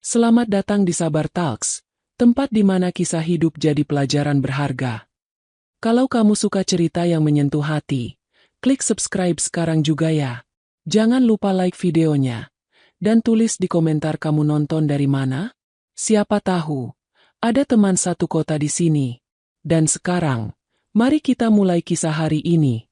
Selamat datang di Sabar Talks, tempat di mana kisah hidup jadi pelajaran berharga. Kalau kamu suka cerita yang menyentuh hati, klik subscribe sekarang juga ya. Jangan lupa like videonya, dan tulis di komentar kamu nonton dari mana. Siapa tahu, ada teman satu kota di sini. Dan sekarang, mari kita mulai kisah hari ini.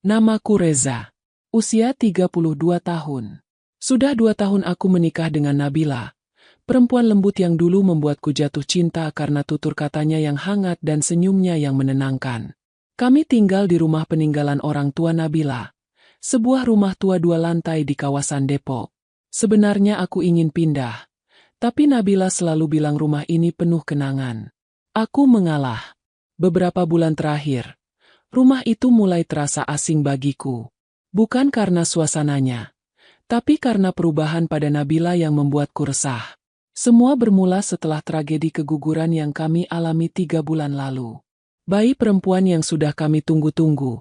Namaku Reza, usia 32 tahun. Sudah 2 tahun aku menikah dengan Nabila. Perempuan lembut yang dulu membuatku jatuh cinta karena tutur katanya yang hangat dan senyumnya yang menenangkan. Kami tinggal di rumah peninggalan orang tua Nabila, sebuah rumah tua 2 lantai di kawasan Depok. Sebenarnya aku ingin pindah, tapi Nabila selalu bilang rumah ini penuh kenangan. Aku mengalah. Beberapa bulan terakhir, rumah itu mulai terasa asing bagiku. Bukan karena suasananya, tapi karena perubahan pada Nabila yang membuatku resah. Semua bermula setelah tragedi keguguran yang kami alami 3 bulan lalu. Bayi perempuan yang sudah kami tunggu-tunggu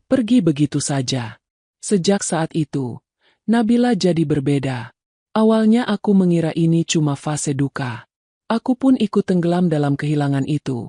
pergi begitu saja. Sejak saat itu, Nabila jadi berbeda. Awalnya aku mengira ini cuma fase duka. Aku pun ikut tenggelam dalam kehilangan itu.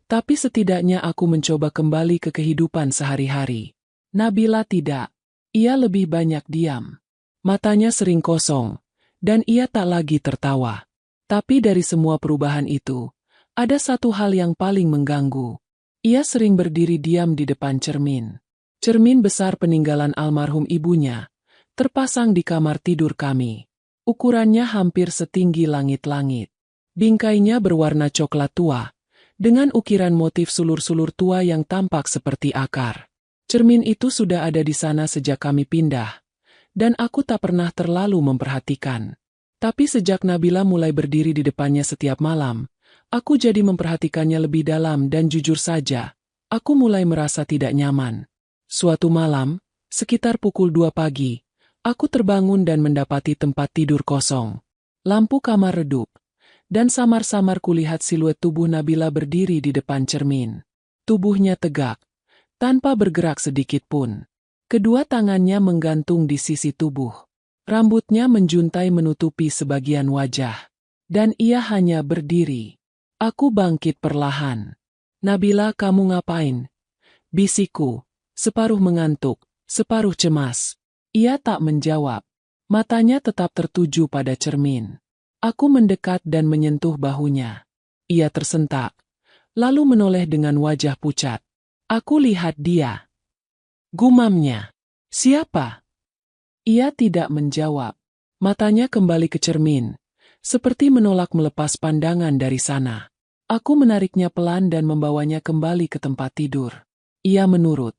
Tapi setidaknya aku mencoba kembali ke kehidupan sehari-hari. Nabila tidak. Ia lebih banyak diam. Matanya sering kosong. Dan ia tak lagi tertawa. Tapi dari semua perubahan itu, ada satu hal yang paling mengganggu. Ia sering berdiri diam di depan cermin. Cermin besar peninggalan almarhum ibunya, terpasang di kamar tidur kami. Ukurannya hampir setinggi langit-langit. Bingkainya berwarna coklat tua, dengan ukiran motif sulur-sulur tua yang tampak seperti akar. Cermin itu sudah ada di sana sejak kami pindah. Dan aku tak pernah terlalu memperhatikan. Tapi sejak Nabila mulai berdiri di depannya setiap malam, aku jadi memperhatikannya lebih dalam dan jujur saja, aku mulai merasa tidak nyaman. Suatu malam, sekitar pukul 2 pagi, aku terbangun dan mendapati tempat tidur kosong. Lampu kamar redup, dan samar-samar kulihat siluet tubuh Nabila berdiri di depan cermin. Tubuhnya tegak, tanpa bergerak sedikit pun. Kedua tangannya menggantung di sisi tubuh. Rambutnya menjuntai menutupi sebagian wajah. Dan ia hanya berdiri. Aku bangkit perlahan. Nabila, kamu ngapain? Bisikku, separuh mengantuk, separuh cemas. Ia tak menjawab. Matanya tetap tertuju pada cermin. Aku mendekat dan menyentuh bahunya. Ia tersentak, lalu menoleh dengan wajah pucat. Aku lihat dia. Gumamnya. Siapa? Ia tidak menjawab. Matanya kembali ke cermin, seperti menolak melepas pandangan dari sana. Aku menariknya pelan dan membawanya kembali ke tempat tidur. Ia menurut,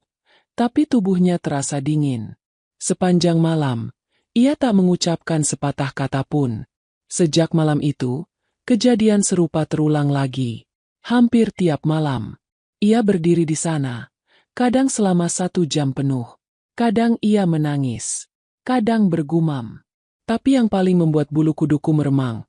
tapi tubuhnya terasa dingin. Sepanjang malam, ia tak mengucapkan sepatah kata pun. Sejak malam itu, kejadian serupa terulang lagi. Hampir tiap malam, ia berdiri di sana. Kadang selama 1 jam penuh. Kadang ia menangis. Kadang bergumam. Tapi yang paling membuat bulu kuduku meremang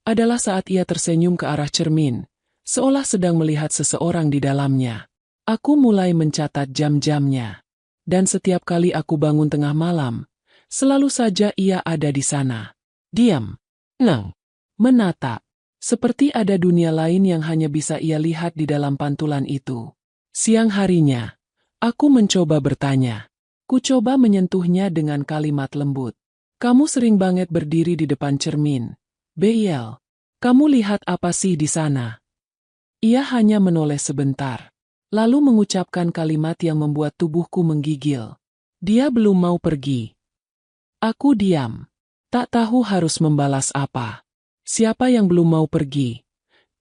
adalah saat ia tersenyum ke arah cermin, seolah sedang melihat seseorang di dalamnya. Aku mulai mencatat jam-jamnya. Dan setiap kali aku bangun tengah malam, selalu saja ia ada di sana. Diam. Tenang. Menatap. Seperti ada dunia lain yang hanya bisa ia lihat di dalam pantulan itu. Siang harinya, aku mencoba bertanya. Ku coba menyentuhnya dengan kalimat lembut. Kamu sering banget berdiri di depan cermin. Beyel, kamu lihat apa sih di sana? Ia hanya menoleh sebentar, lalu mengucapkan kalimat yang membuat tubuhku menggigil. Dia belum mau pergi. Aku diam. Tak tahu harus membalas apa. Siapa yang belum mau pergi?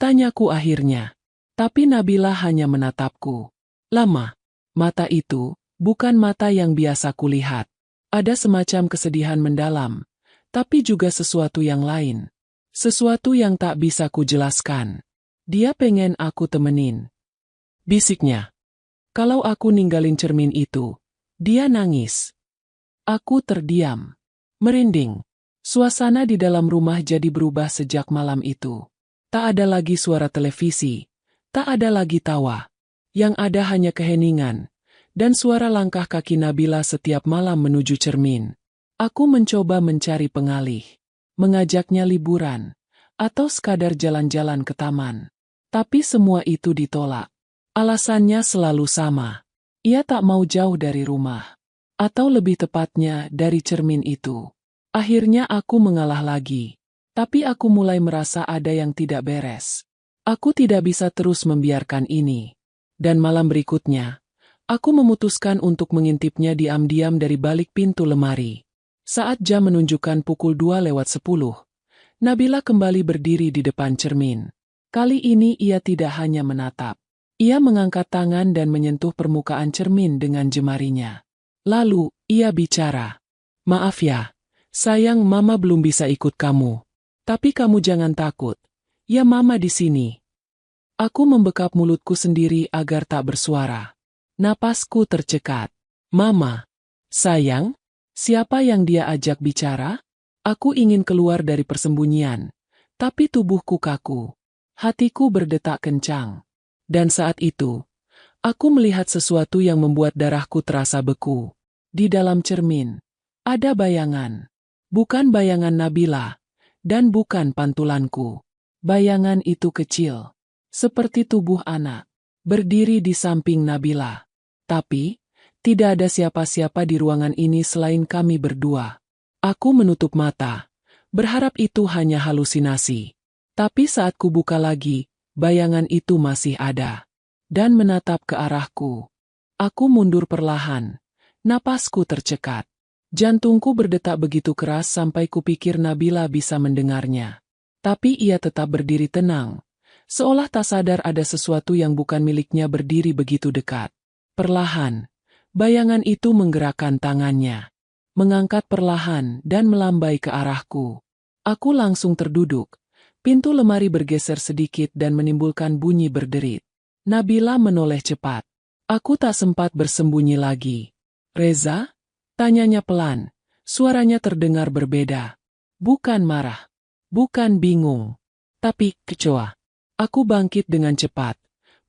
Tanyaku akhirnya. Tapi Nabila hanya menatapku. Lama. Mata itu, bukan mata yang biasa kulihat. Ada semacam kesedihan mendalam, tapi juga sesuatu yang lain. Sesuatu yang tak bisa kujelaskan. Dia pengen aku temenin. Bisiknya. Kalau aku ninggalin cermin itu, dia nangis. Aku terdiam. Merinding. Suasana di dalam rumah jadi berubah sejak malam itu. Tak ada lagi suara televisi. Tak ada lagi tawa. Yang ada hanya keheningan, dan suara langkah kaki Nabila setiap malam menuju cermin. Aku mencoba mencari pengalih. mengajaknya liburan, atau sekadar jalan-jalan ke taman. Tapi semua itu ditolak. Alasannya selalu sama. Ia tak mau jauh dari rumah. Atau lebih tepatnya dari cermin itu. Akhirnya aku mengalah lagi. Tapi aku mulai merasa ada yang tidak beres. Aku tidak bisa terus membiarkan ini. Dan malam berikutnya, aku memutuskan untuk mengintipnya diam-diam dari balik pintu lemari. Saat jam menunjukkan pukul 2:10, Nabila kembali berdiri di depan cermin. Kali ini ia tidak hanya menatap. Ia mengangkat tangan dan menyentuh permukaan cermin dengan jemarinya. Lalu, ia bicara. "Maaf ya, sayang Mama belum bisa ikut kamu. Tapi kamu jangan takut. Ya Mama di sini." Aku membekap mulutku sendiri agar tak bersuara. Napasku tercekat. "Mama, sayang, siapa yang dia ajak bicara?" Aku ingin keluar dari persembunyian, tapi tubuhku kaku. Hatiku berdetak kencang. Dan saat itu, aku melihat sesuatu yang membuat darahku terasa beku. Di dalam cermin, ada bayangan. Bukan bayangan Nabila, dan bukan pantulanku. Bayangan itu kecil, seperti tubuh anak, berdiri di samping Nabila. Tapi, tidak ada siapa-siapa di ruangan ini selain kami berdua. Aku menutup mata, berharap itu hanya halusinasi. Tapi saat ku buka lagi, bayangan itu masih ada, dan menatap ke arahku. Aku mundur perlahan, napasku tercekat. Jantungku berdetak begitu keras sampai kupikir Nabila bisa mendengarnya. Tapi ia tetap berdiri tenang, seolah tak sadar ada sesuatu yang bukan miliknya berdiri begitu dekat. Perlahan, bayangan itu menggerakkan tangannya, mengangkat perlahan dan melambai ke arahku. Aku langsung terduduk. Pintu lemari bergeser sedikit dan menimbulkan bunyi berderit. Nabila menoleh cepat. Aku tak sempat bersembunyi lagi. "Reza?" tanyanya pelan. Suaranya terdengar berbeda. Bukan marah. Bukan bingung. Tapi kecoa. Aku bangkit dengan cepat.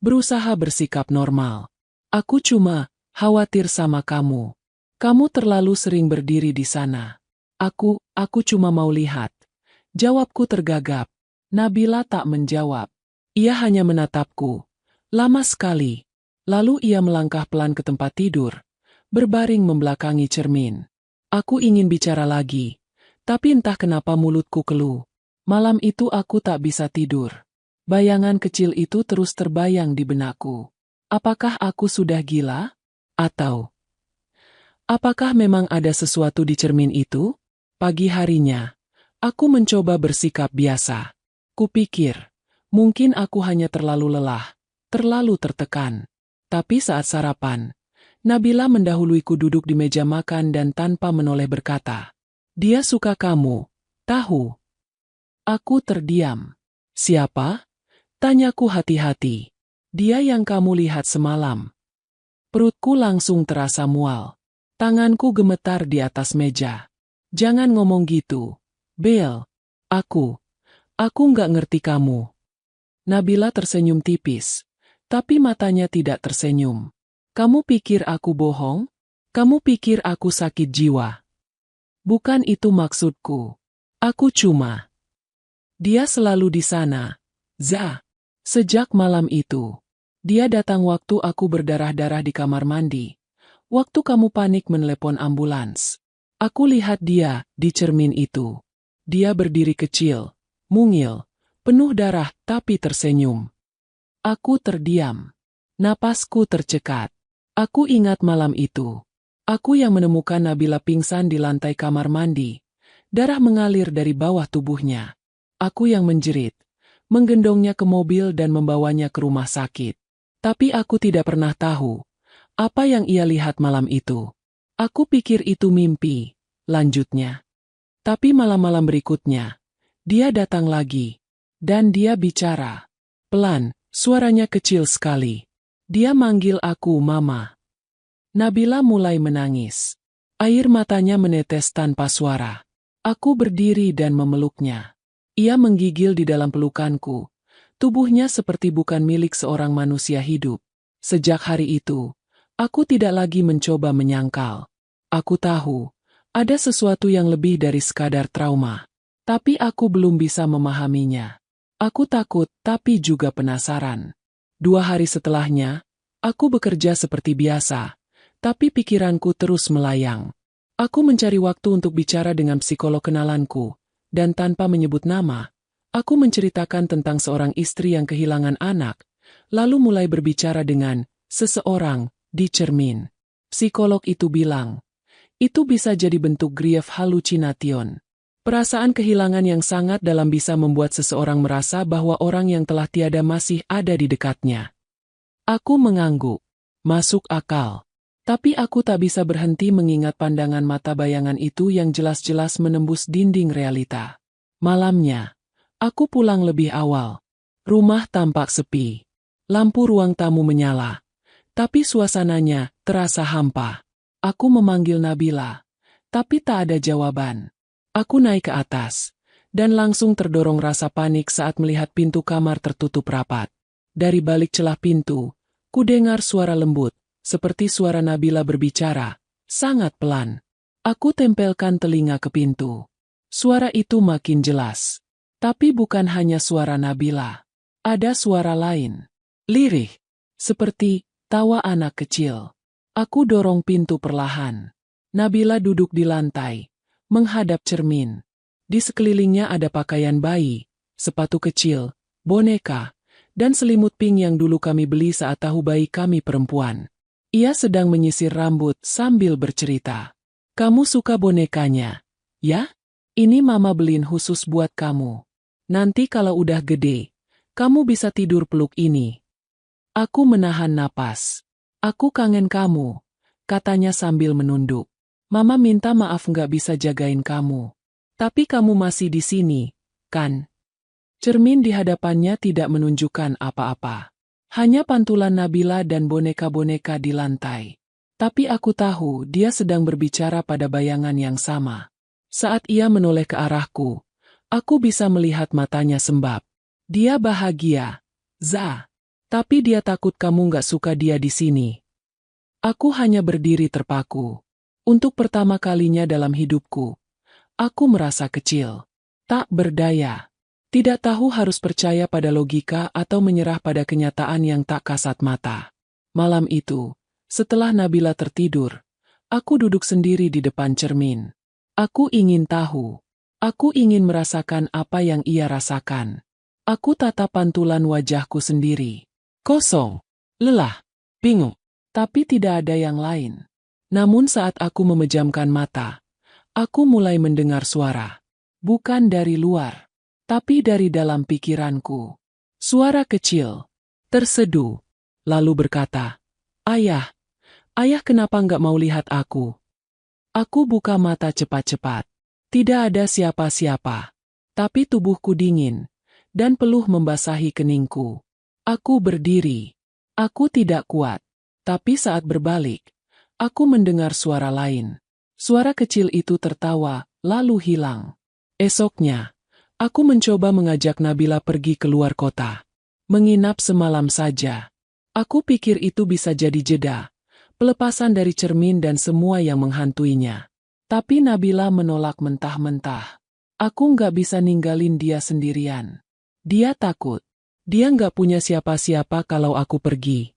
Berusaha bersikap normal. "Aku cuma khawatir sama kamu. Kamu terlalu sering berdiri di sana." Aku cuma mau lihat." Jawabku tergagap. Nabila tak menjawab. Ia hanya menatapku. Lama sekali. Lalu ia melangkah pelan ke tempat tidur, berbaring membelakangi cermin. Aku ingin bicara lagi, tapi entah kenapa mulutku keluh. Malam itu aku tak bisa tidur. Bayangan kecil itu terus terbayang di benakku. Apakah aku sudah gila? Atau apakah memang ada sesuatu di cermin itu? Pagi harinya, aku mencoba bersikap biasa. Kupikir, mungkin aku hanya terlalu lelah, terlalu tertekan. Tapi saat sarapan, Nabila mendahuluiku duduk di meja makan dan tanpa menoleh berkata, "Dia suka kamu, tahu?" Aku terdiam. "Siapa?" tanyaku hati-hati. "Dia yang kamu lihat semalam." Perutku langsung terasa mual. Tanganku gemetar di atas meja. "Jangan ngomong gitu, Bel. Aku nggak ngerti kamu." Nabila tersenyum tipis, tapi matanya tidak tersenyum. "Kamu pikir aku bohong? Kamu pikir aku sakit jiwa? Bukan itu maksudku. Aku cuma..." "Dia selalu di sana, Za. Sejak malam itu. Dia datang waktu aku berdarah-darah di kamar mandi. Waktu kamu panik menelepon ambulans. Aku lihat dia di cermin itu. Dia berdiri kecil, mungil, penuh darah tapi tersenyum." Aku terdiam. Napasku tercekat. Aku ingat malam itu. Aku yang menemukan Nabila pingsan di lantai kamar mandi. Darah mengalir dari bawah tubuhnya. Aku yang menjerit, menggendongnya ke mobil dan membawanya ke rumah sakit. Tapi aku tidak pernah tahu apa yang ia lihat malam itu. Aku pikir itu mimpi, lanjutnya. Tapi malam-malam berikutnya, dia datang lagi. Dan dia bicara. Pelan, suaranya kecil sekali. Dia manggil aku Mama. Nabila mulai menangis. Air matanya menetes tanpa suara. Aku berdiri dan memeluknya. Ia menggigil di dalam pelukanku. Tubuhnya seperti bukan milik seorang manusia hidup. Sejak hari itu, aku tidak lagi mencoba menyangkal. Aku tahu, ada sesuatu yang lebih dari sekadar trauma. Tapi aku belum bisa memahaminya. Aku takut, tapi juga penasaran. 2 hari setelahnya, aku bekerja seperti biasa, tapi pikiranku terus melayang. Aku mencari waktu untuk bicara dengan psikolog kenalanku, dan tanpa menyebut nama, aku menceritakan tentang seorang istri yang kehilangan anak, lalu mulai berbicara dengan seseorang di cermin. Psikolog itu bilang, itu bisa jadi bentuk grief hallucination. Perasaan kehilangan yang sangat dalam bisa membuat seseorang merasa bahwa orang yang telah tiada masih ada di dekatnya. Aku mengangguk. Masuk akal. Tapi aku tak bisa berhenti mengingat pandangan mata bayangan itu yang jelas-jelas menembus dinding realita. Malamnya, aku pulang lebih awal. Rumah tampak sepi. Lampu ruang tamu menyala. Tapi suasananya terasa hampa. Aku memanggil Nabila. Tapi tak ada jawaban. Aku naik ke atas, dan langsung terdorong rasa panik saat melihat pintu kamar tertutup rapat. Dari balik celah pintu, ku dengar suara lembut, seperti suara Nabila berbicara, sangat pelan. Aku tempelkan telinga ke pintu. Suara itu makin jelas. Tapi bukan hanya suara Nabila. Ada suara lain. Lirih. Seperti tawa anak kecil. Aku dorong pintu perlahan. Nabila duduk di lantai, menghadap cermin. Di sekelilingnya ada pakaian bayi, sepatu kecil, boneka, dan selimut pink yang dulu kami beli saat tahu bayi kami perempuan. Ia sedang menyisir rambut sambil bercerita. Kamu suka bonekanya? Ya? Ini mama beliin khusus buat kamu. Nanti kalau udah gede, kamu bisa tidur peluk ini. Aku menahan napas. Aku kangen kamu, katanya sambil menunduk. Mama minta maaf nggak bisa jagain kamu. Tapi kamu masih di sini, kan? Cermin di hadapannya tidak menunjukkan apa-apa. Hanya pantulan Nabila dan boneka-boneka di lantai. Tapi aku tahu dia sedang berbicara pada bayangan yang sama. Saat ia menoleh ke arahku, aku bisa melihat matanya sembab. Dia bahagia, Za. Tapi dia takut kamu nggak suka dia di sini. Aku hanya berdiri terpaku. Untuk pertama kalinya dalam hidupku, aku merasa kecil, tak berdaya, tidak tahu harus percaya pada logika atau menyerah pada kenyataan yang tak kasat mata. Malam itu, setelah Nabila tertidur, aku duduk sendiri di depan cermin. Aku ingin tahu, aku ingin merasakan apa yang ia rasakan. Aku tatap pantulan wajahku sendiri. Kosong, lelah, bingung, tapi tidak ada yang lain. Namun saat aku memejamkan mata, aku mulai mendengar suara. Bukan dari luar, tapi dari dalam pikiranku. Suara kecil, terseduh, lalu berkata, Ayah, ayah kenapa nggak mau lihat aku? Aku buka mata cepat-cepat. Tidak ada siapa-siapa. Tapi tubuhku dingin, dan peluh membasahi keningku. Aku berdiri. Aku tidak kuat. Tapi saat berbalik, aku mendengar suara lain. Suara kecil itu tertawa, lalu hilang. Esoknya, aku mencoba mengajak Nabila pergi keluar kota. Menginap semalam saja. Aku pikir itu bisa jadi jeda, pelepasan dari cermin dan semua yang menghantuinya. Tapi Nabila menolak mentah-mentah. Aku nggak bisa ninggalin dia sendirian. Dia takut. Dia nggak punya siapa-siapa kalau aku pergi.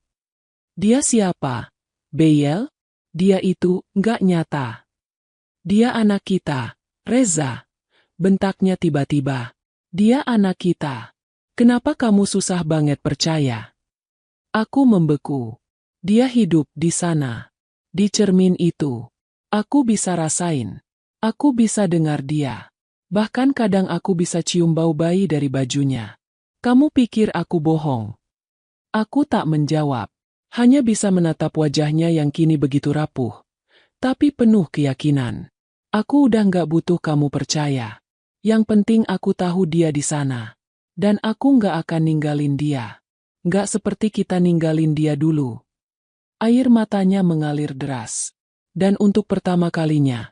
Dia siapa? Beyel? Dia itu nggak nyata. Dia anak kita, Reza. Bentaknya tiba-tiba. Dia anak kita. Kenapa kamu susah banget percaya? Aku membeku. Dia hidup di sana. Di cermin itu. Aku bisa rasain. Aku bisa dengar dia. Bahkan kadang aku bisa cium bau bayi dari bajunya. Kamu pikir aku bohong? Aku tak menjawab. Hanya bisa menatap wajahnya yang kini begitu rapuh. Tapi penuh keyakinan. Aku udah nggak butuh kamu percaya. Yang penting aku tahu dia di sana. Dan aku nggak akan ninggalin dia. Nggak seperti kita ninggalin dia dulu. Air matanya mengalir deras. Dan untuk pertama kalinya,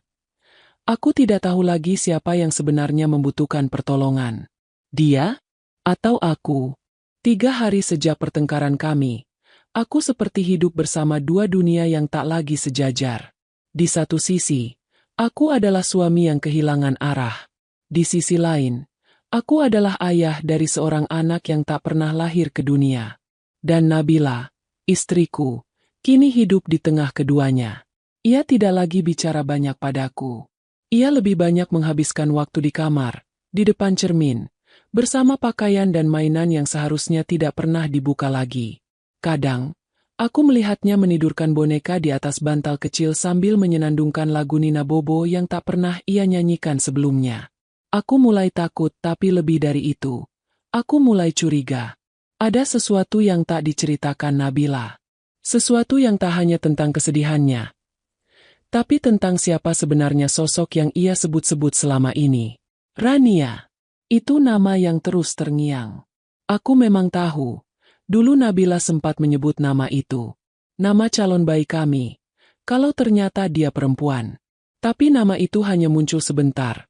aku tidak tahu lagi siapa yang sebenarnya membutuhkan pertolongan. Dia? Atau aku? 3 hari sejak pertengkaran kami, aku seperti hidup bersama dua dunia yang tak lagi sejajar. Di satu sisi, aku adalah suami yang kehilangan arah. Di sisi lain, aku adalah ayah dari seorang anak yang tak pernah lahir ke dunia. Dan Nabila, istriku, kini hidup di tengah keduanya. Ia tidak lagi bicara banyak padaku. Ia lebih banyak menghabiskan waktu di kamar, di depan cermin, bersama pakaian dan mainan yang seharusnya tidak pernah dibuka lagi. Kadang, aku melihatnya menidurkan boneka di atas bantal kecil sambil menyenandungkan lagu Nina Bobo yang tak pernah ia nyanyikan sebelumnya. Aku mulai takut, tapi lebih dari itu, aku mulai curiga. Ada sesuatu yang tak diceritakan Nabila. Sesuatu yang tak hanya tentang kesedihannya, tapi tentang siapa sebenarnya sosok yang ia sebut-sebut selama ini. Rania. Itu nama yang terus terngiang. Aku memang tahu. Dulu Nabila sempat menyebut nama itu. Nama calon bayi kami. Kalau ternyata dia perempuan. Tapi nama itu hanya muncul sebentar.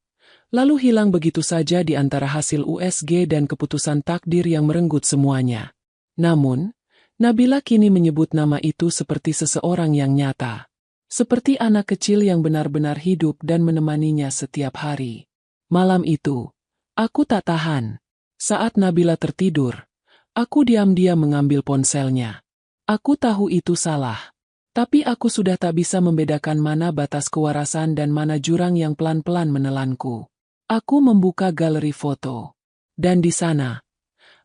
Lalu hilang begitu saja di antara hasil USG dan keputusan takdir yang merenggut semuanya. Namun, Nabila kini menyebut nama itu seperti seseorang yang nyata. Seperti anak kecil yang benar-benar hidup dan menemaninya setiap hari. Malam itu, aku tak tahan. Saat Nabila tertidur, aku diam-diam mengambil ponselnya. Aku tahu itu salah. Tapi aku sudah tak bisa membedakan mana batas kewarasan dan mana jurang yang pelan-pelan menelanku. Aku membuka galeri foto. Dan di sana,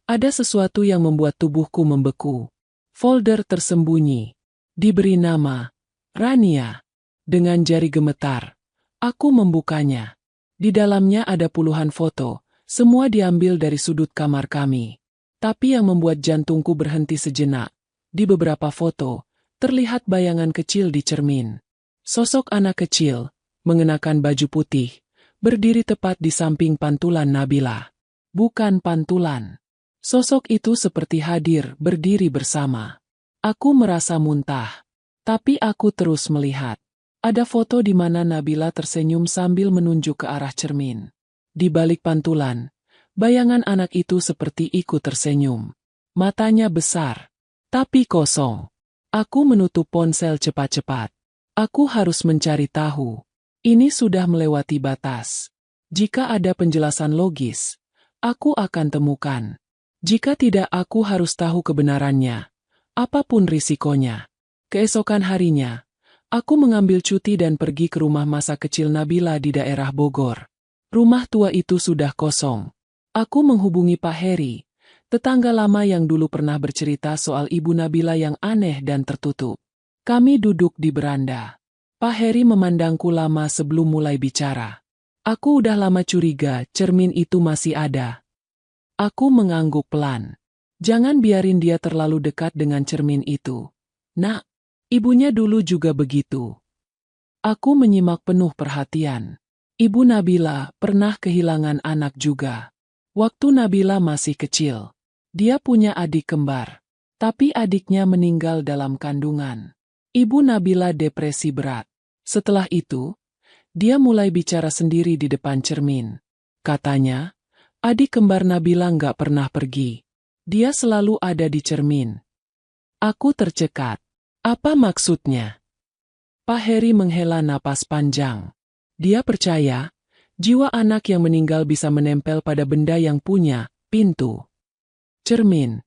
ada sesuatu yang membuat tubuhku membeku. Folder tersembunyi. Diberi nama Rania. Dengan jari gemetar, aku membukanya. Di dalamnya ada puluhan foto, semua diambil dari sudut kamar kami. Tapi yang membuat jantungku berhenti sejenak, di beberapa foto, terlihat bayangan kecil di cermin. Sosok anak kecil, mengenakan baju putih, berdiri tepat di samping pantulan Nabila. Bukan pantulan. Sosok itu seperti hadir, berdiri bersama. Aku merasa muntah. Tapi aku terus melihat. Ada foto di mana Nabila tersenyum sambil menunjuk ke arah cermin. Di balik pantulan, bayangan anak itu seperti ikut tersenyum. Matanya besar, tapi kosong. Aku menutup ponsel cepat-cepat. Aku harus mencari tahu. Ini sudah melewati batas. Jika ada penjelasan logis, aku akan temukan. Jika tidak, aku harus tahu kebenarannya. Apapun risikonya. Keesokan harinya, aku mengambil cuti dan pergi ke rumah masa kecil Nabila di daerah Bogor. Rumah tua itu sudah kosong. Aku menghubungi Pak Heri, tetangga lama yang dulu pernah bercerita soal ibu Nabila yang aneh dan tertutup. Kami duduk di beranda. Pak Heri memandangku lama sebelum mulai bicara. Aku udah lama curiga cermin itu masih ada. Aku mengangguk pelan. Jangan biarin dia terlalu dekat dengan cermin itu. Nak. Ibunya dulu juga begitu. Aku menyimak penuh perhatian. Ibu Nabila pernah kehilangan anak juga. Waktu Nabila masih kecil, dia punya adik kembar. Tapi adiknya meninggal dalam kandungan. Ibu Nabila depresi berat. Setelah itu, dia mulai bicara sendiri di depan cermin. Katanya, adik kembar Nabila nggak pernah pergi. Dia selalu ada di cermin. Aku tercekat. Apa maksudnya? Pak Heri menghela napas panjang. Dia percaya, jiwa anak yang meninggal bisa menempel pada benda yang punya pintu. Cermin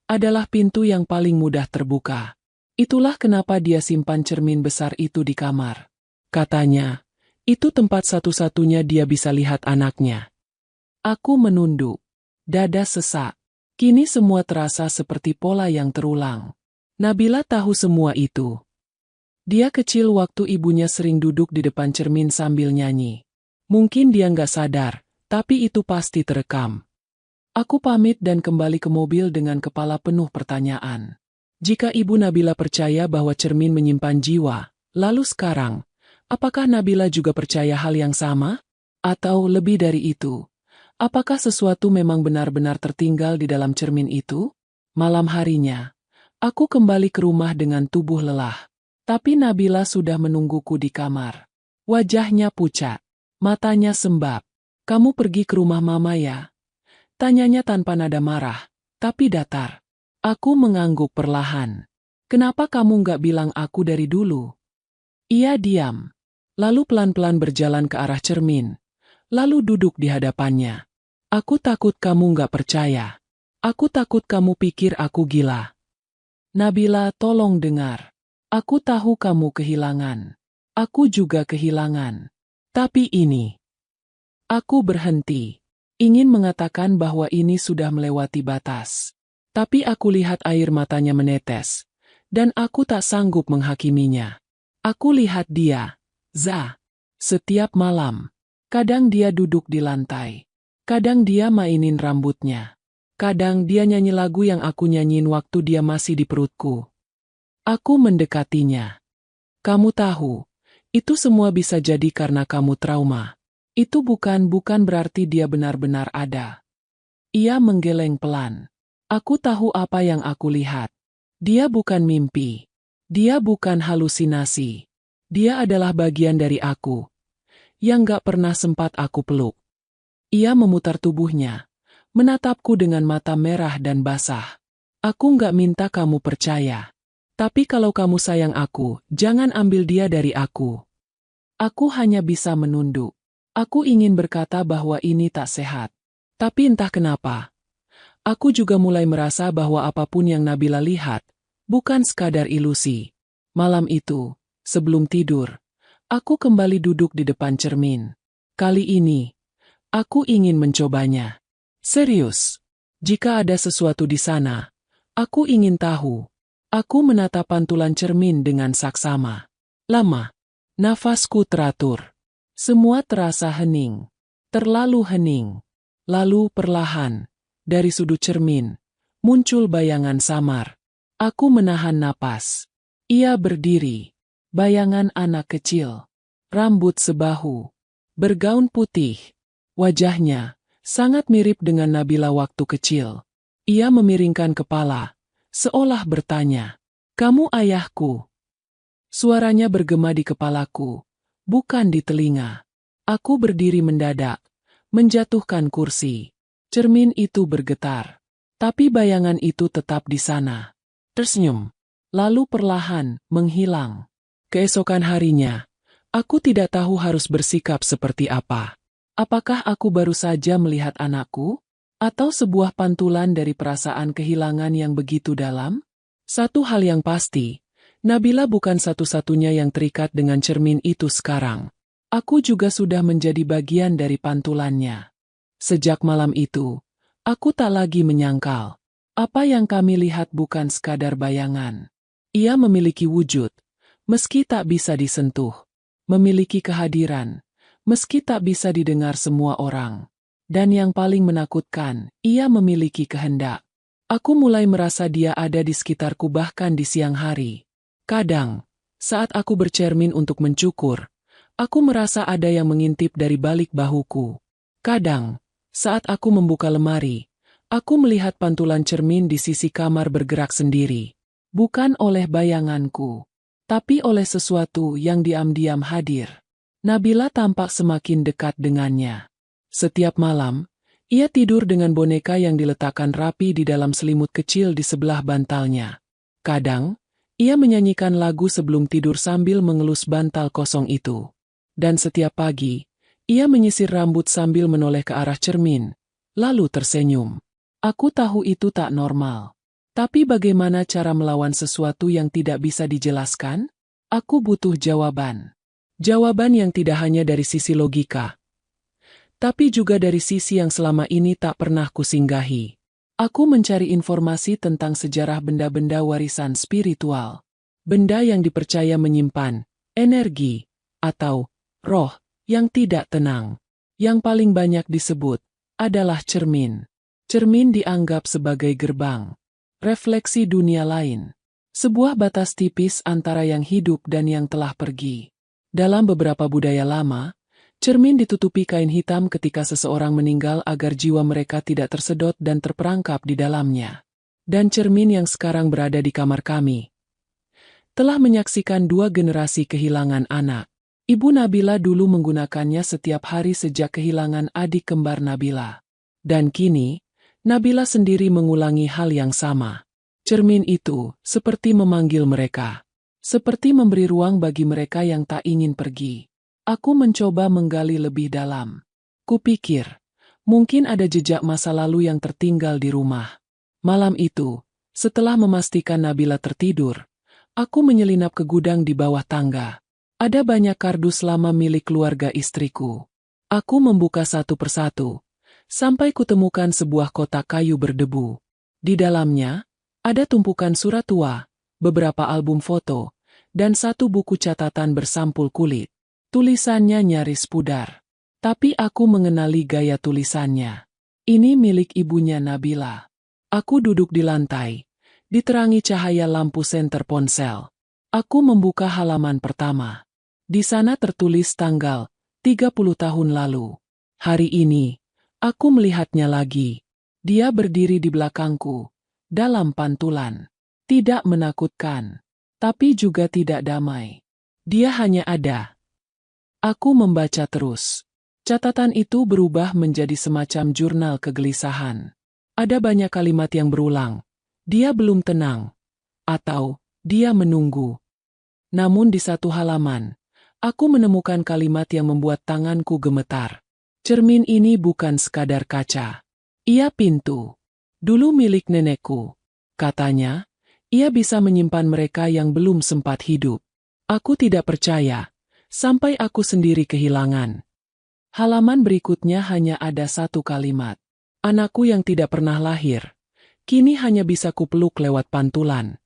adalah pintu yang paling mudah terbuka. Itulah kenapa dia simpan cermin besar itu di kamar. Katanya, itu tempat satu-satunya dia bisa lihat anaknya. Aku menunduk. Dada sesak. Kini semua terasa seperti pola yang terulang. Nabila tahu semua itu. Dia kecil waktu ibunya sering duduk di depan cermin sambil nyanyi. Mungkin dia nggak sadar, tapi itu pasti terekam. Aku pamit dan kembali ke mobil dengan kepala penuh pertanyaan. Jika ibu Nabila percaya bahwa cermin menyimpan jiwa, lalu sekarang, apakah Nabila juga percaya hal yang sama? Atau lebih dari itu, apakah sesuatu memang benar-benar tertinggal di dalam cermin itu? Malam harinya, aku kembali ke rumah dengan tubuh lelah. Tapi Nabila sudah menungguku di kamar. Wajahnya pucat. Matanya sembab. Kamu pergi ke rumah mama ya? Tanyanya tanpa nada marah, tapi datar. Aku mengangguk perlahan. Kenapa kamu nggak bilang aku dari dulu? Ia diam. Lalu pelan-pelan berjalan ke arah cermin. lalu duduk di hadapannya. Aku takut kamu nggak percaya. Aku takut kamu pikir aku gila. Nabila, tolong dengar. Aku tahu kamu kehilangan. Aku juga kehilangan. Tapi ini. Aku berhenti. Ingin mengatakan bahwa ini sudah melewati batas. Tapi aku lihat air matanya menetes. Dan aku tak sanggup menghakiminya. Aku lihat dia, Za. Setiap malam. Kadang dia duduk di lantai. Kadang dia mainin rambutnya. Kadang dia nyanyi lagu yang aku nyanyiin waktu dia masih di perutku. Aku mendekatinya. Kamu tahu, itu semua bisa jadi karena kamu trauma. Itu bukan berarti dia benar-benar ada. Ia menggeleng pelan. Aku tahu apa yang aku lihat. Dia bukan mimpi. Dia bukan halusinasi. Dia adalah bagian dari aku. Yang gak pernah sempat aku peluk. Ia memutar tubuhnya. Menatapku dengan mata merah dan basah. Aku nggak minta kamu percaya. Tapi kalau kamu sayang aku, jangan ambil dia dari aku. Aku hanya bisa menunduk. Aku ingin berkata bahwa ini tak sehat. Tapi entah kenapa. Aku juga mulai merasa bahwa apapun yang Nabila lihat, bukan sekadar ilusi. Malam itu, sebelum tidur, aku kembali duduk di depan cermin. Kali ini, aku ingin mencobanya. Serius. Jika ada sesuatu di sana, aku ingin tahu. Aku menatap pantulan cermin dengan saksama. Lama. Nafasku teratur. Semua terasa hening. Terlalu hening. Lalu perlahan, dari sudut cermin, muncul bayangan samar. Aku menahan napas. Ia berdiri. Bayangan anak kecil. Rambut sebahu. Bergaun putih. Wajahnya sangat mirip dengan Nabila waktu kecil. Ia memiringkan kepala, seolah bertanya, "Kamu ayahku?" Suaranya bergema di kepalaku, bukan di telinga. Aku berdiri mendadak, menjatuhkan kursi. Cermin itu bergetar, tapi bayangan itu tetap di sana. Tersenyum, lalu perlahan menghilang. Keesokan harinya, aku tidak tahu harus bersikap seperti apa. Apakah aku baru saja melihat anakku? Atau sebuah pantulan dari perasaan kehilangan yang begitu dalam? Satu hal yang pasti, Nabila bukan satu-satunya yang terikat dengan cermin itu sekarang. Aku juga sudah menjadi bagian dari pantulannya. Sejak malam itu, aku tak lagi menyangkal. Apa yang kami lihat bukan sekadar bayangan. Ia memiliki wujud, meski tak bisa disentuh. Memiliki kehadiran, meski tak bisa didengar semua orang. Dan yang paling menakutkan, ia memiliki kehendak. Aku mulai merasa dia ada di sekitarku bahkan di siang hari. Kadang, saat aku bercermin untuk mencukur, aku merasa ada yang mengintip dari balik bahuku. Kadang, saat aku membuka lemari, aku melihat pantulan cermin di sisi kamar bergerak sendiri. Bukan oleh bayanganku, tapi oleh sesuatu yang diam-diam hadir. Nabila tampak semakin dekat dengannya. Setiap malam, ia tidur dengan boneka yang diletakkan rapi di dalam selimut kecil di sebelah bantalnya. Kadang, ia menyanyikan lagu sebelum tidur sambil mengelus bantal kosong itu. Dan setiap pagi, ia menyisir rambut sambil menoleh ke arah cermin, lalu tersenyum. Aku tahu itu tak normal. Tapi bagaimana cara melawan sesuatu yang tidak bisa dijelaskan? Aku butuh jawaban. Jawaban yang tidak hanya dari sisi logika, tapi juga dari sisi yang selama ini tak pernah kusinggahi. Aku mencari informasi tentang sejarah benda-benda warisan spiritual. Benda yang dipercaya menyimpan energi atau roh yang tidak tenang. Yang paling banyak disebut adalah cermin. Cermin dianggap sebagai gerbang, refleksi dunia lain. Sebuah batas tipis antara yang hidup dan yang telah pergi. Dalam beberapa budaya lama, cermin ditutupi kain hitam ketika seseorang meninggal agar jiwa mereka tidak tersedot dan terperangkap di dalamnya. Dan cermin yang sekarang berada di kamar kami telah menyaksikan 2 generasi kehilangan anak. Ibu Nabila dulu menggunakannya setiap hari sejak kehilangan adik kembar Nabila. Dan kini, Nabila sendiri mengulangi hal yang sama. Cermin itu seperti memanggil mereka. Seperti memberi ruang bagi mereka yang tak ingin pergi. Aku mencoba menggali lebih dalam. Kupikir, mungkin ada jejak masa lalu yang tertinggal di rumah. Malam itu, setelah memastikan Nabila tertidur, aku menyelinap ke gudang di bawah tangga. Ada banyak kardus lama milik keluarga istriku. Aku membuka satu persatu, sampai kutemukan sebuah kotak kayu berdebu. Di dalamnya, ada tumpukan surat tua, beberapa album foto, dan satu buku catatan bersampul kulit. Tulisannya nyaris pudar. Tapi aku mengenali gaya tulisannya. Ini milik ibunya Nabila. Aku duduk di lantai, diterangi cahaya lampu senter ponsel. Aku membuka halaman pertama. Di sana tertulis tanggal 30 tahun lalu. Hari ini, aku melihatnya lagi. Dia berdiri di belakangku, dalam pantulan. Tidak menakutkan, tapi juga tidak damai. Dia hanya ada. Aku membaca terus. Catatan itu berubah menjadi semacam jurnal kegelisahan. Ada banyak kalimat yang berulang. Dia belum tenang. Atau, dia menunggu. Namun di satu halaman, aku menemukan kalimat yang membuat tanganku gemetar. Cermin ini bukan sekadar kaca. Ia pintu. Dulu milik nenekku. Katanya, ia bisa menyimpan mereka yang belum sempat hidup. Aku tidak percaya, sampai aku sendiri kehilangan. Halaman berikutnya hanya ada satu kalimat. Anakku yang tidak pernah lahir, kini hanya bisa kupeluk lewat pantulan.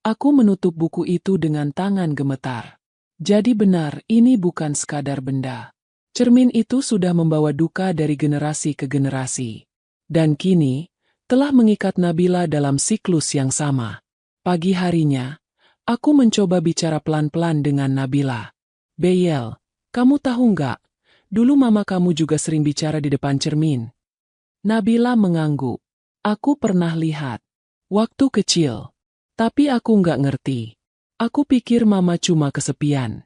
Aku menutup buku itu dengan tangan gemetar. Jadi benar, ini bukan sekadar benda. Cermin itu sudah membawa duka dari generasi ke generasi. Dan kini, telah mengikat Nabila dalam siklus yang sama. Pagi harinya, aku mencoba bicara pelan-pelan dengan Nabila. Beyel, kamu tahu nggak? Dulu mama kamu juga sering bicara di depan cermin. Nabila mengangguk. Aku pernah lihat. Waktu kecil. Tapi aku nggak ngerti. Aku pikir mama cuma kesepian.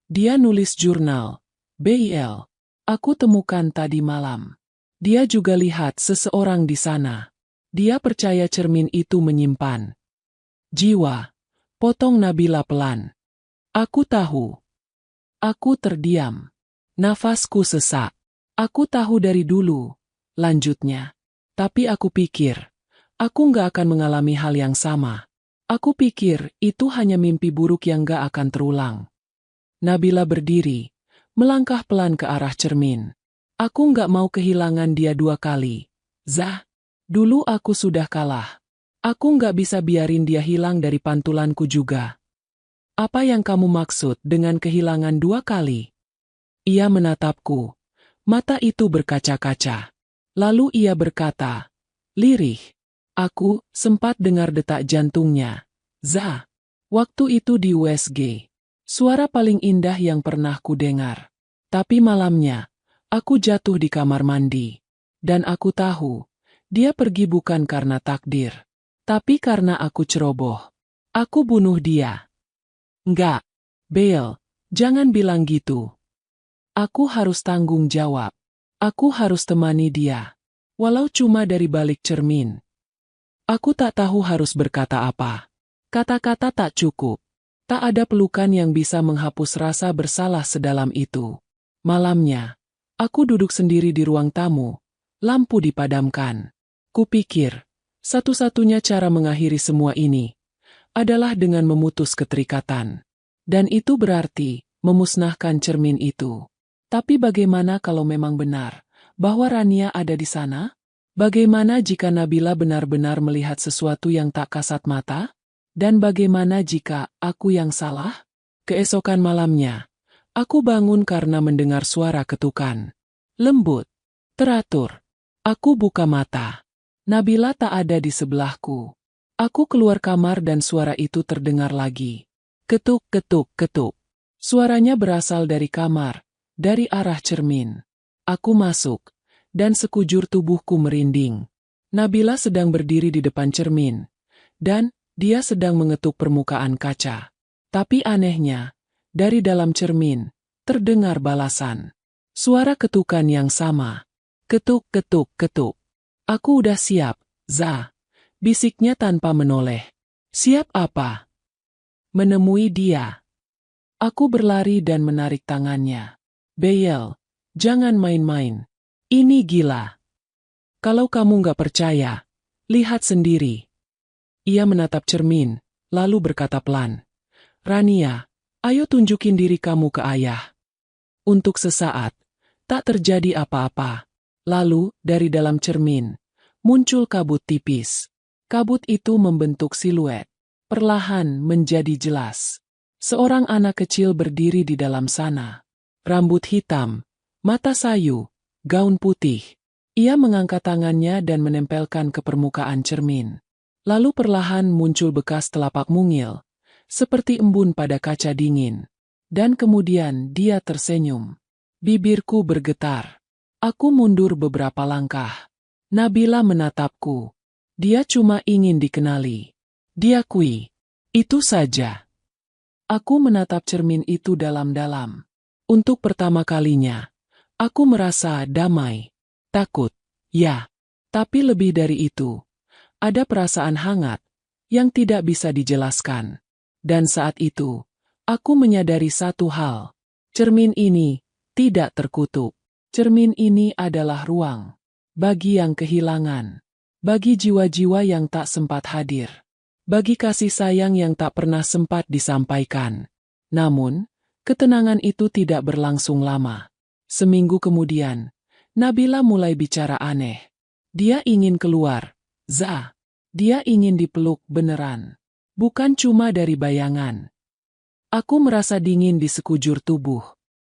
Dia nulis jurnal. Beyel. Aku temukan tadi malam. Dia juga lihat seseorang di sana. Dia percaya cermin itu menyimpan jiwa. Potong Nabila pelan. Aku tahu. Aku terdiam. Nafasku sesak. Aku tahu dari dulu. Lanjutnya. Tapi aku pikir, aku nggak akan mengalami hal yang sama. Aku pikir itu hanya mimpi buruk yang nggak akan terulang. Nabila berdiri, melangkah pelan ke arah cermin. Aku nggak mau kehilangan dia dua kali. Zah, dulu aku sudah kalah. Aku nggak bisa biarin dia hilang dari pantulanku juga. Apa yang kamu maksud dengan kehilangan dua kali? Ia menatapku. Mata itu berkaca-kaca. Lalu ia berkata, lirih. Aku sempat dengar detak jantungnya. Zah. Waktu itu di USG. Suara paling indah yang pernah ku dengar. Tapi malamnya, aku jatuh di kamar mandi. Dan aku tahu, dia pergi bukan karena takdir. Tapi karena aku ceroboh. Aku bunuh dia. Enggak. Bel, jangan bilang gitu. Aku harus tanggung jawab. Aku harus temani dia. Walau cuma dari balik cermin. Aku tak tahu harus berkata apa. Kata-kata tak cukup. Tak ada pelukan yang bisa menghapus rasa bersalah sedalam itu. Malamnya, aku duduk sendiri di ruang tamu. Lampu dipadamkan. Kupikir, satu-satunya cara mengakhiri semua ini adalah dengan memutus keterikatan. Dan itu berarti memusnahkan cermin itu. Tapi bagaimana kalau memang benar bahwa Rania ada di sana? Bagaimana jika Nabila benar-benar melihat sesuatu yang tak kasat mata? Dan bagaimana jika aku yang salah? Keesokan malamnya, aku bangun karena mendengar suara ketukan. Lembut, teratur. Aku buka mata. Nabila tak ada di sebelahku. Aku keluar kamar dan suara itu terdengar lagi. Ketuk, ketuk, ketuk. Suaranya berasal dari kamar. Dari arah cermin. Aku masuk, dan sekujur tubuhku merinding. Nabila sedang berdiri di depan cermin, dan dia sedang mengetuk permukaan kaca. Tapi anehnya, dari dalam cermin, terdengar balasan. Suara ketukan yang sama. Ketuk, ketuk, ketuk. Aku udah siap, Zah. Bisiknya tanpa menoleh. Siap apa? Menemui dia. Aku berlari dan menarik tangannya. Beyel, Jangan main-main. Ini gila. Kalau kamu nggak percaya, lihat sendiri. Ia menatap cermin, lalu berkata pelan. Rania, ayo tunjukin diri kamu ke ayah. Untuk sesaat, tak terjadi apa-apa. Lalu, dari dalam cermin, muncul kabut tipis. Kabut itu membentuk siluet. Perlahan menjadi jelas. Seorang anak kecil berdiri di dalam sana. Rambut hitam, mata sayu, gaun putih. Ia mengangkat tangannya dan menempelkan ke permukaan cermin. Lalu perlahan muncul bekas telapak mungil, seperti embun pada kaca dingin. Dan kemudian dia tersenyum. Bibirku bergetar. Aku mundur beberapa langkah. Nabila menatapku. Dia cuma ingin dikenali. Diakui. Itu saja. Aku menatap cermin itu dalam-dalam. Untuk pertama kalinya, aku merasa damai. Takut, ya. Tapi lebih dari itu, ada perasaan hangat yang tidak bisa dijelaskan. Dan saat itu, aku menyadari satu hal. Cermin ini tidak terkutuk. Cermin ini adalah ruang bagi yang kehilangan, bagi jiwa-jiwa yang tak sempat hadir, bagi kasih sayang yang tak pernah sempat disampaikan. Namun, ketenangan itu tidak berlangsung lama. Seminggu kemudian, Nabila mulai bicara aneh. Dia ingin keluar. Dia ingin dipeluk beneran. Bukan cuma dari bayangan. Aku merasa dingin di sekujur tubuh.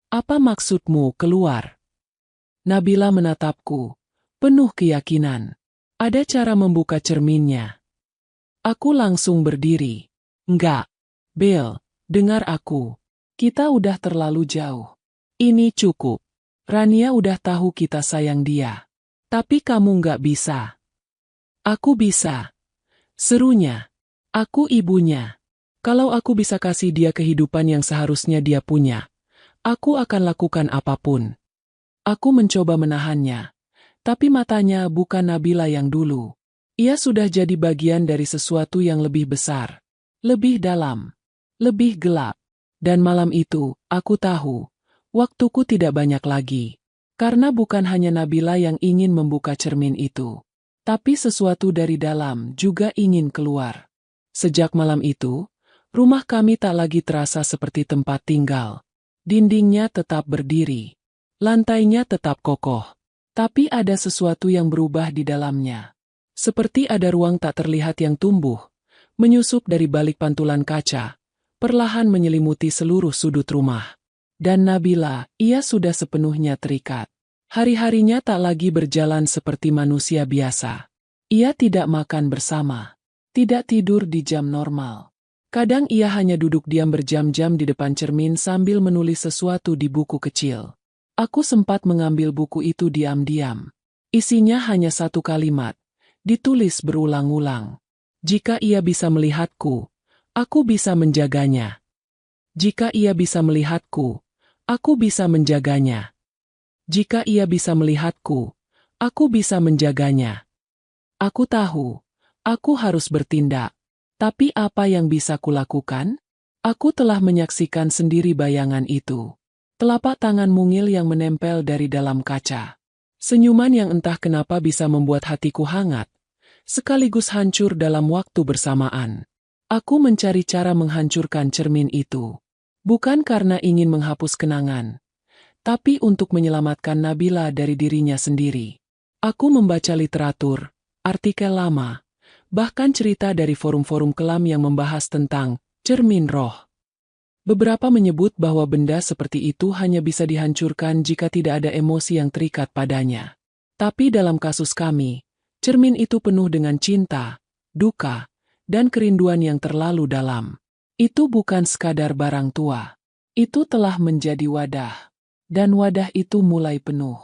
Apa maksudmu keluar? Nabila menatapku, penuh keyakinan. Ada cara membuka cerminnya. Aku langsung berdiri. Enggak. Bel, dengar aku. Kita udah terlalu jauh. Ini cukup. Rania udah tahu kita sayang dia. Tapi kamu nggak bisa. Aku bisa. Serunya. Aku ibunya. Kalau aku bisa kasih dia kehidupan yang seharusnya dia punya, aku akan lakukan apapun. Aku mencoba menahannya. Tapi matanya bukan Nabila yang dulu. Ia sudah jadi bagian dari sesuatu yang lebih besar. Lebih dalam. Lebih gelap. Dan malam itu, aku tahu. Waktuku tidak banyak lagi. Karena bukan hanya Nabila yang ingin membuka cermin itu. Tapi sesuatu dari dalam juga ingin keluar. Sejak malam itu, rumah kami tak lagi terasa seperti tempat tinggal. Dindingnya tetap berdiri. Lantainya tetap kokoh. Tapi ada sesuatu yang berubah di dalamnya. Seperti ada ruang tak terlihat yang tumbuh, menyusup dari balik pantulan kaca, perlahan menyelimuti seluruh sudut rumah. Dan Nabila, ia sudah sepenuhnya terikat. Hari-harinya tak lagi berjalan seperti manusia biasa. Ia tidak makan bersama. Tidak tidur di jam normal. Kadang ia hanya duduk diam berjam-jam di depan cermin sambil menulis sesuatu di buku kecil. Aku sempat mengambil buku itu diam-diam. Isinya hanya satu kalimat. Ditulis berulang-ulang. Jika ia bisa melihatku, aku bisa menjaganya. Jika ia bisa melihatku, aku bisa menjaganya. Jika ia bisa melihatku, aku bisa menjaganya. Aku tahu, aku harus bertindak. Tapi apa yang bisa kulakukan? Aku telah menyaksikan sendiri bayangan itu. Telapak tangan mungil yang menempel dari dalam kaca. Senyuman yang entah kenapa bisa membuat hatiku hangat, sekaligus hancur dalam waktu bersamaan. Aku mencari cara menghancurkan cermin itu. Bukan karena ingin menghapus kenangan, tapi untuk menyelamatkan Nabila dari dirinya sendiri. Aku membaca literatur, artikel lama, bahkan cerita dari forum-forum kelam yang membahas tentang cermin roh. Beberapa menyebut bahwa benda seperti itu hanya bisa dihancurkan jika tidak ada emosi yang terikat padanya. Tapi dalam kasus kami, cermin itu penuh dengan cinta, duka, dan kerinduan yang terlalu dalam. Itu bukan sekadar barang tua. Itu telah menjadi wadah. Dan wadah itu mulai penuh.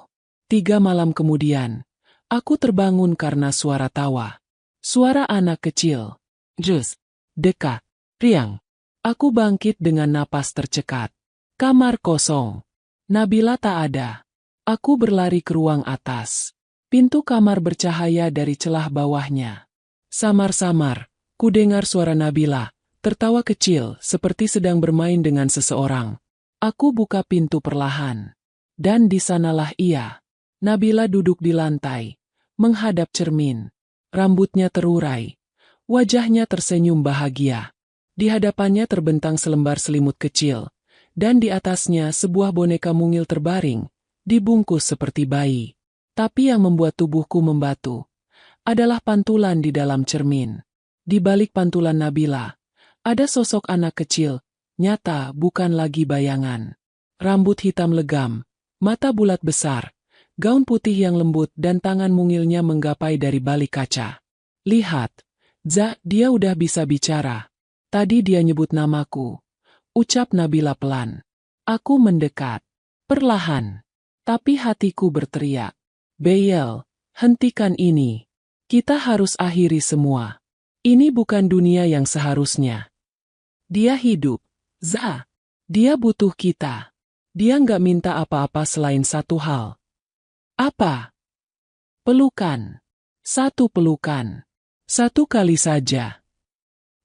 3 malam kemudian, aku terbangun karena suara tawa. Suara anak kecil. Jus. Dekat. Riang. Aku bangkit dengan napas tercekat. Kamar kosong. Nabila tak ada. Aku berlari ke ruang atas. Pintu kamar bercahaya dari celah bawahnya. Samar-samar, ku dengar suara Nabila. Tertawa kecil, seperti sedang bermain dengan seseorang. Aku buka pintu perlahan. Dan di sanalah ia. Nabila duduk di lantai, menghadap cermin. Rambutnya terurai. Wajahnya tersenyum bahagia. Di hadapannya terbentang selembar selimut kecil. Dan di atasnya sebuah boneka mungil terbaring, dibungkus seperti bayi. Tapi yang membuat tubuhku membatu adalah pantulan di dalam cermin. Di balik pantulan Nabila, ada sosok anak kecil, nyata bukan lagi bayangan. Rambut hitam legam, mata bulat besar, gaun putih yang lembut dan tangan mungilnya menggapai dari balik kaca. Lihat, Za, dia udah bisa bicara. Tadi dia nyebut namaku. Ucap Nabila pelan. Aku mendekat. Perlahan. Tapi hatiku berteriak. Beyel, hentikan ini. Kita harus akhiri semua. Ini bukan dunia yang seharusnya. Dia hidup. Za. Dia butuh kita. Dia nggak minta apa-apa selain satu hal. Apa? Pelukan. Satu pelukan. Satu kali saja.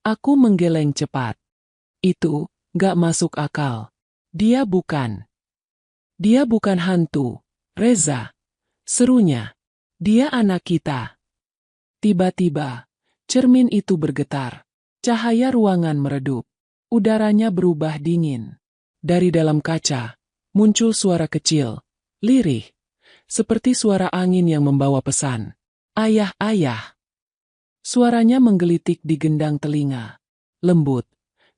Aku menggeleng cepat. Itu nggak masuk akal. Dia bukan hantu, Reza. Serunya. Dia anak kita. Tiba-tiba, cermin itu bergetar. Cahaya ruangan meredup. Udaranya berubah dingin. Dari dalam kaca, muncul suara kecil, lirih. Seperti suara angin yang membawa pesan. Ayah, ayah. Suaranya menggelitik di gendang telinga. Lembut,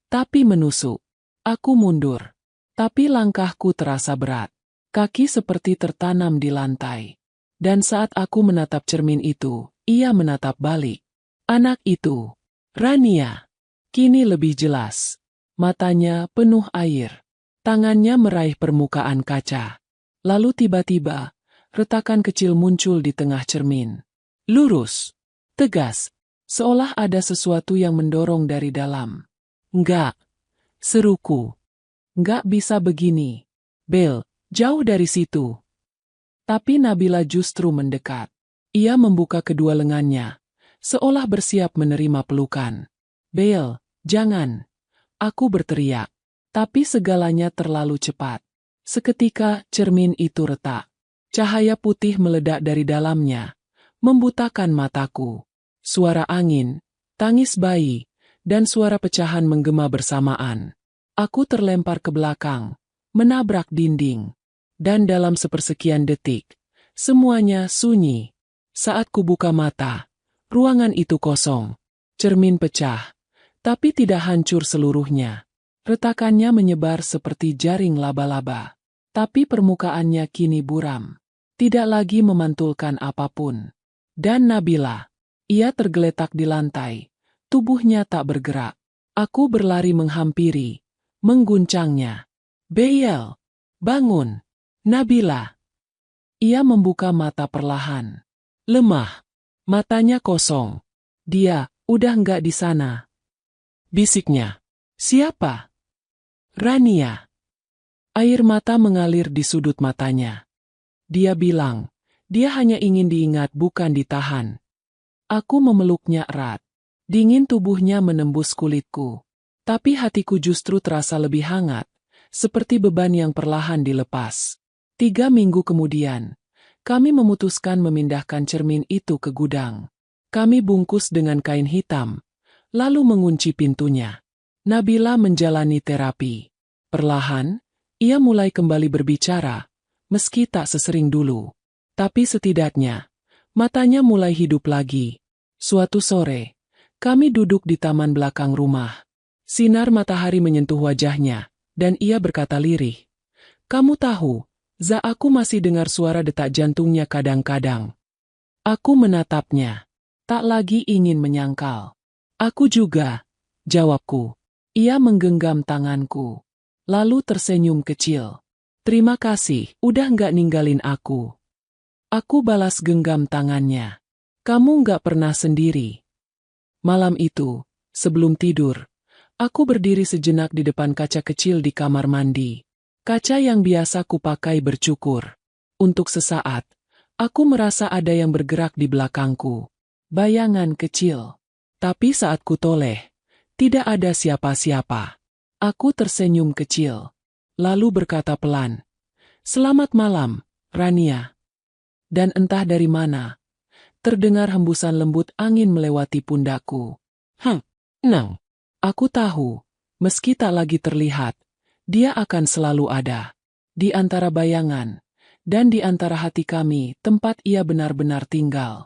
tapi menusuk. Aku mundur. Tapi langkahku terasa berat. Kaki seperti tertanam di lantai. Dan saat aku menatap cermin itu, ia menatap balik. Anak itu, Rania, kini lebih jelas. Matanya penuh air. Tangannya meraih permukaan kaca. Lalu tiba-tiba, retakan kecil muncul di tengah cermin. Lurus, tegas, seolah ada sesuatu yang mendorong dari dalam. Enggak, seruku. Enggak bisa begini. Bel, jauh dari situ. Tapi Nabila justru mendekat. Ia membuka kedua lengannya, seolah bersiap menerima pelukan. Bel, jangan. Aku berteriak. Tapi segalanya terlalu cepat. Seketika cermin itu retak. Cahaya putih meledak dari dalamnya, membutakan mataku. Suara angin, tangis bayi, dan suara pecahan menggema bersamaan. Aku terlempar ke belakang, menabrak dinding. Dan dalam sepersekian detik, semuanya sunyi. Saat kubuka mata, ruangan itu kosong. Cermin pecah, tapi tidak hancur seluruhnya. Retakannya menyebar seperti jaring laba-laba. Tapi permukaannya kini buram. Tidak lagi memantulkan apapun. Dan Nabila, ia tergeletak di lantai. Tubuhnya tak bergerak. Aku berlari menghampiri, mengguncangnya. Beyel, bangun. Nabila. Ia membuka mata perlahan. Lemah. Matanya kosong. Dia, udah nggak di sana. Bisiknya. Siapa? Rania. Air mata mengalir di sudut matanya. Dia bilang, dia hanya ingin diingat bukan ditahan. Aku memeluknya erat. Dingin tubuhnya menembus kulitku. Tapi hatiku justru terasa lebih hangat, seperti beban yang perlahan dilepas. 3 minggu kemudian, kami memutuskan memindahkan cermin itu ke gudang. Kami bungkus dengan kain hitam, lalu mengunci pintunya. Nabila menjalani terapi. Perlahan, ia mulai kembali berbicara, meski tak sesering dulu. Tapi setidaknya, matanya mulai hidup lagi. Suatu sore, kami duduk di taman belakang rumah. Sinar matahari menyentuh wajahnya, dan ia berkata lirih. Kamu tahu, Za, aku masih dengar suara detak jantungnya kadang-kadang. Aku menatapnya. Tak lagi ingin menyangkal. Aku juga, jawabku. Ia menggenggam tanganku. Lalu tersenyum kecil. Terima kasih, udah nggak ninggalin aku. Aku balas genggam tangannya. Kamu nggak pernah sendiri. Malam itu, sebelum tidur, aku berdiri sejenak di depan kaca kecil di kamar mandi. Kaca yang biasa kupakai bercukur. Untuk sesaat, aku merasa ada yang bergerak di belakangku. Bayangan kecil. Tapi saat kutoleh, tidak ada siapa-siapa. Aku tersenyum kecil. Lalu berkata pelan, Selamat malam, Rania. Dan entah dari mana, terdengar hembusan lembut angin melewati pundakku. Nang. Aku tahu, meski tak lagi terlihat, dia akan selalu ada. Di antara bayangan, dan di antara hati kami, tempat ia benar-benar tinggal.